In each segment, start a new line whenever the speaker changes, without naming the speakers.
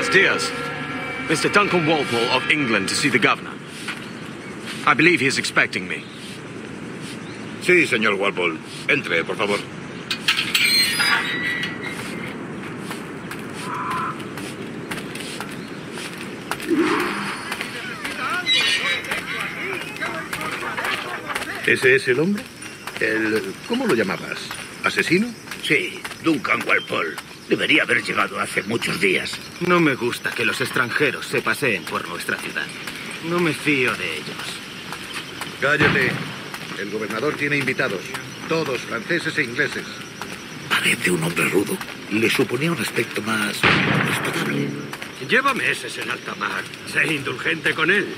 Buenos dias. Mr. Duncan Walpole of England to see the governor. I believe he is expecting me.
Sí, señor Walpole. Entre, por favor. ¿Ese es el hombre? ¿Cómo lo llamabas? ¿Asesino?
Sí, Duncan Walpole. Debería haber llegado hace muchos días.
No me gusta que los extranjeros se paseen por nuestra ciudad. No me fío de ellos.
Cállate. El gobernador tiene invitados. Todos franceses e ingleses.
Parece un hombre rudo. Le suponía un aspecto más respetable.
Lleva meses en alta mar. Sé indulgente con él.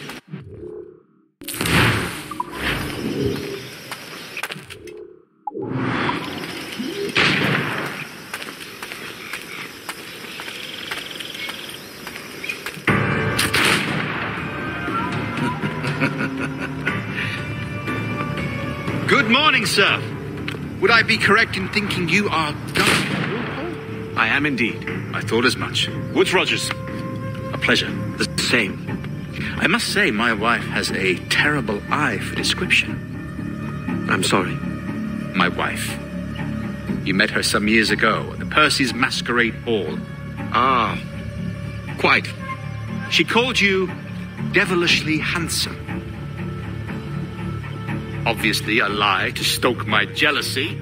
Good morning, sir. Would I be correct in thinking you are Duncan?
I am indeed.
I thought as much. Woods Rogers. A pleasure.
The same.
I must say my wife has a terrible eye for description.
I'm sorry.
My wife. You met her some years ago at the Percy's Masquerade Ball.
Ah, quite.
She called you devilishly handsome. Obviously a lie to stoke my jealousy.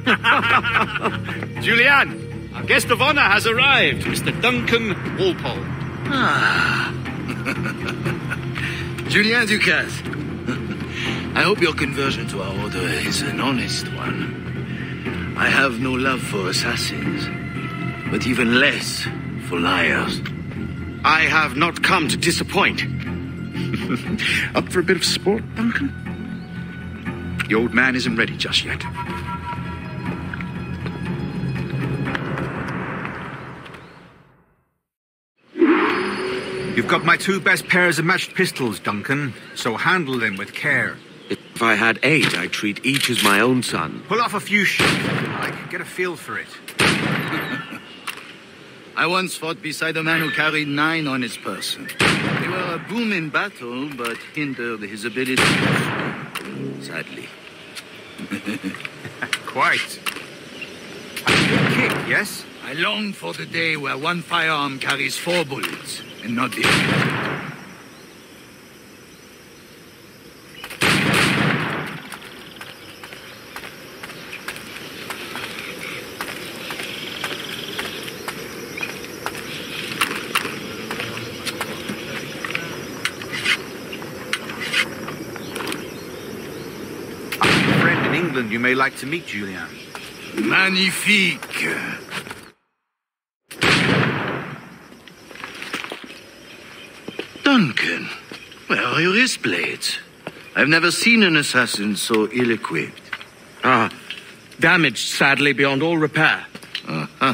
Julianne, our guest of honor has arrived, Mr. Duncan Walpole.
Ah. Julien Ducasse. I hope your conversion to our order is an honest one. I have no love for assassins, but even less for liars.
I have not come to disappoint.
Up for a bit of sport, Duncan? The old man isn't ready just yet.
You've got my two best pairs of matched pistols, Duncan, so handle them with care.
If I had 8, I'd treat each as my own son.
Pull off a few shots if you like. Get a feel for it.
I once fought beside a man who carried 9 on his person. They were a boom in battle, but hindered his ability to shoot, sadly.
Quite. A good kick, yes?
I long for the day where one firearm carries 4 bullets, and not the other.
You may like to meet Julian.
Magnifique! Duncan, where are your wrist blades? I've never seen an assassin so ill-equipped.
Ah, damaged sadly beyond all repair.
Uh-huh.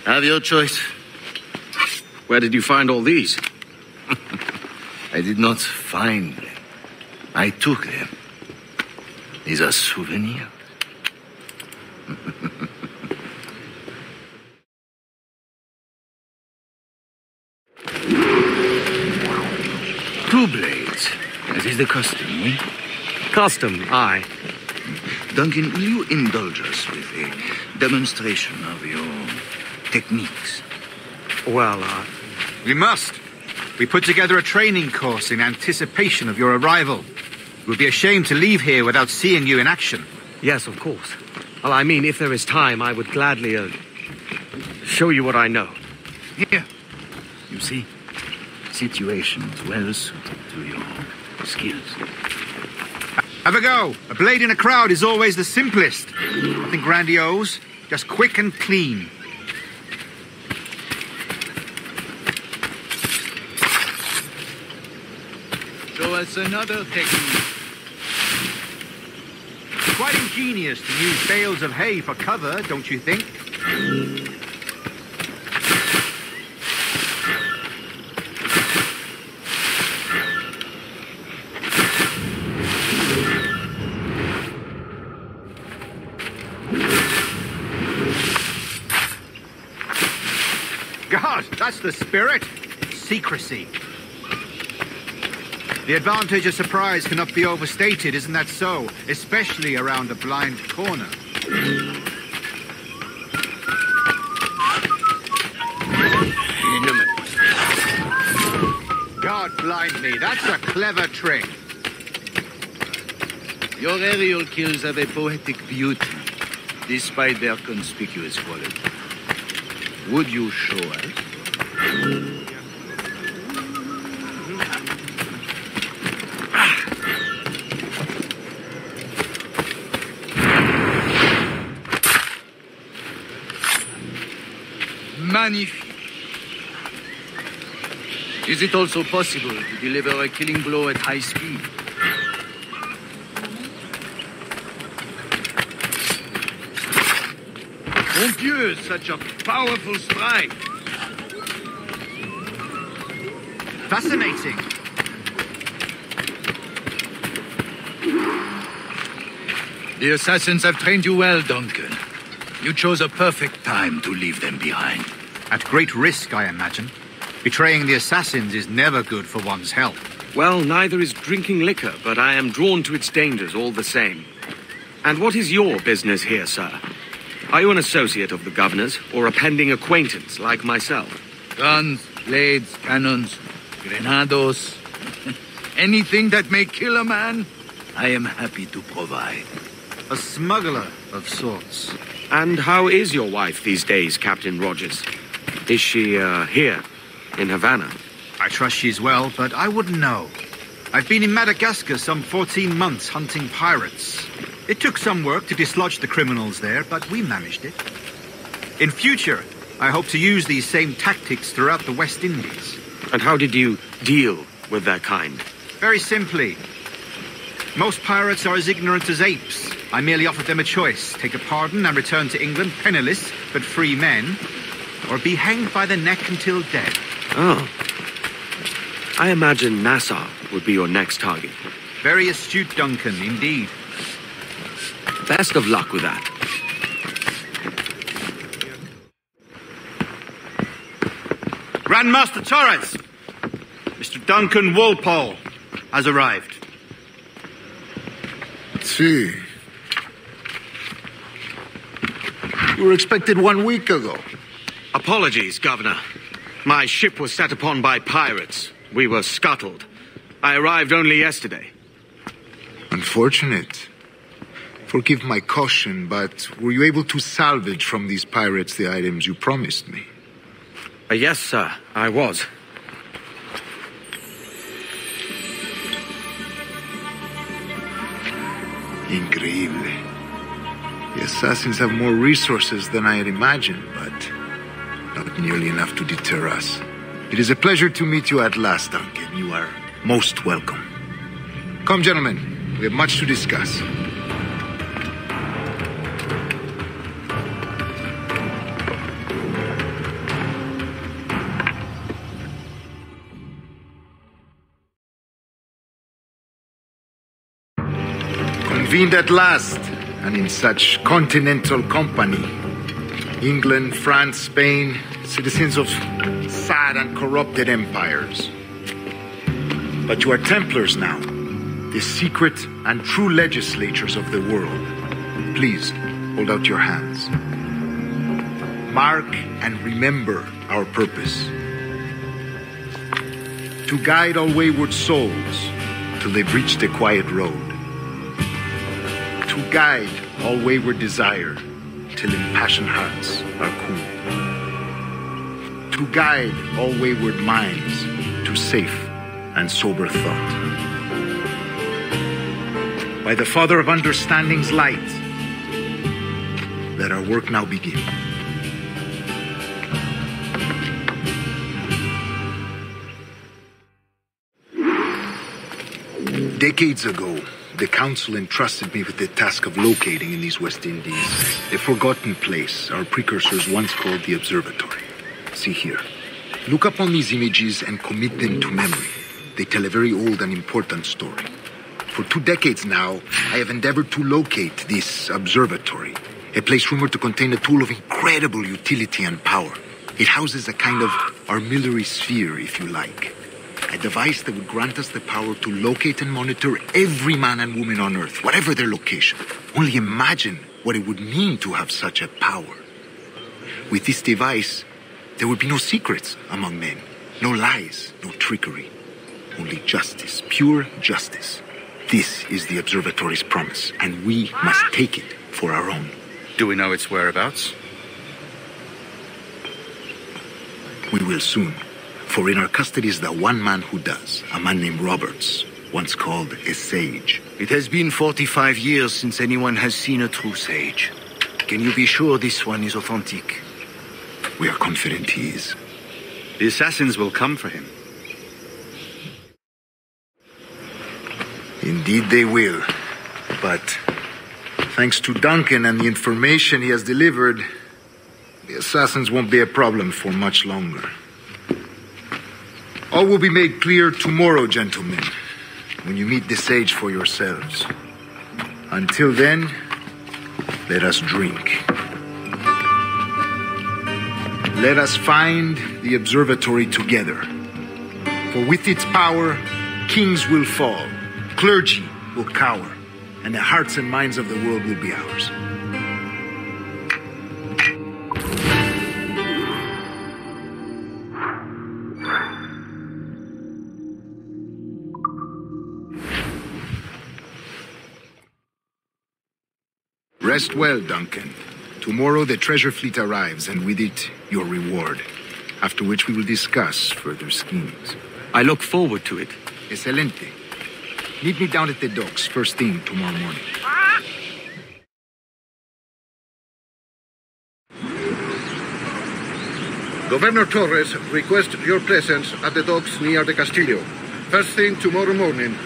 Have your choice.
Where did you find all these?
I did not find them. I took them. These are souvenirs. Two blades. That is the custom, eh?
Custom, aye.
Duncan, will you indulge us with a demonstration of your techniques?
Well,
We must. We put together a training course in anticipation of your arrival. It would be a shame to leave here without seeing you in action.
yes, of course. Well, I mean, if there is time, I would gladly, show you what I know.
Here. You see, situations well suited to your skills.
Have a go. A blade in a crowd is always the simplest. Nothing grandiose, just quick and clean.
Show us another technique.
Quite ingenious to use bales of hay for cover, don't you think? not. That's the spirit. Secrecy. The advantage of surprise cannot be overstated, isn't that so? Especially around a blind corner. God blind me, that's a clever trick.
Your aerial kills have a poetic beauty, despite their conspicuous quality. Would you show us? Magnifique. Is it also possible to deliver a killing blow at high speed? Mon Dieu, such a powerful strike.
Fascinating.
The assassins have trained you well, Duncan. You chose a perfect time to leave them behind.
At great risk, I imagine. Betraying the assassins is never good for one's health.
Well, neither is drinking liquor, but I am drawn to its dangers all the same. And what is your business here, sir? Are you an associate of the governor's, or a pending acquaintance like myself?
Guns, blades, cannons, grenados. Anything that may kill a man, I am happy to provide.
A smuggler of sorts.
And how is your wife these days, Captain Rogers? Is she, here, in Havana?
I trust she's well, but I wouldn't know. I've been in Madagascar some 14 months hunting pirates. It took some work to dislodge the criminals there, but we managed it. In future, I hope to use these same tactics throughout the West Indies.
And how did you deal with their kind?
Very simply. Most pirates are as ignorant as apes. I merely offered them a choice. Take a pardon and return to England penniless, but free men, or be hanged by the neck until dead.
Oh. I imagine Nassau would be your next target.
Very astute, Duncan, indeed.
Best of luck with that.
Grandmaster Torres! Mr. Duncan Walpole has arrived.
See. You were expected 1 week ago.
Apologies, Governor. My ship was set upon by pirates. We were scuttled. I arrived only yesterday.
Unfortunate. Forgive my caution, but were you able to salvage from these pirates the items you promised me?
Yes, sir, I was.
Increíble. The assassins have more resources than I had imagined, but not nearly enough to deter us. It is a pleasure to meet you at last, Duncan. You are most welcome. Come, gentlemen. We have much to discuss. Convened at last, and in such continental company. England, France, Spain, citizens of sad and corrupted empires. But you are Templars now, the secret and true legislators of the world. Please, hold out your hands. Mark and remember our purpose. To guide all wayward souls till they've reached a quiet road. To guide all wayward desire till impassioned hearts are cooled. To guide all wayward minds to safe and sober thought. By the Father of Understanding's light, let our work now begin. Decades ago, the Council entrusted me with the task of locating in these West Indies a forgotten place our precursors once called the Observatory. See here. Look upon these images and commit them to memory. They tell a very old and important story. For 2 decades now, I have endeavored to locate this observatory, a place rumored to contain a tool of incredible utility and power. It houses a kind of armillary sphere, if you like. A device that would grant us the power to locate and monitor every man and woman on Earth, whatever their location. Only imagine what it would mean to have such a power. With this device, there would be no secrets among men, no lies, no trickery. Only justice, pure justice. This is the observatory's promise, and we must take it for our own.
Do we know its whereabouts?
We will soon. For in our custody is the one man who does, a man named Roberts, once called a sage.
It has been 45 years since anyone has seen a true sage. Can you be sure this one is authentic?
We are confident he is.
The assassins will come for him.
Indeed they will. But thanks to Duncan and the information he has delivered, the assassins won't be a problem for much longer. All will be made clear tomorrow, gentlemen, when you meet the sage for yourselves. Until then, let us drink. Let us find the observatory together. For with its power, kings will fall, clergy will cower, and the hearts and minds of the world will be ours. Rest well, Duncan. Tomorrow the treasure fleet arrives, and with it, your reward. After which we will discuss further schemes.
I look forward to it.
Excelente. Meet me down at the docks first thing tomorrow morning.
Governor Torres requests your presence at the docks near the Castillo. First thing tomorrow morning.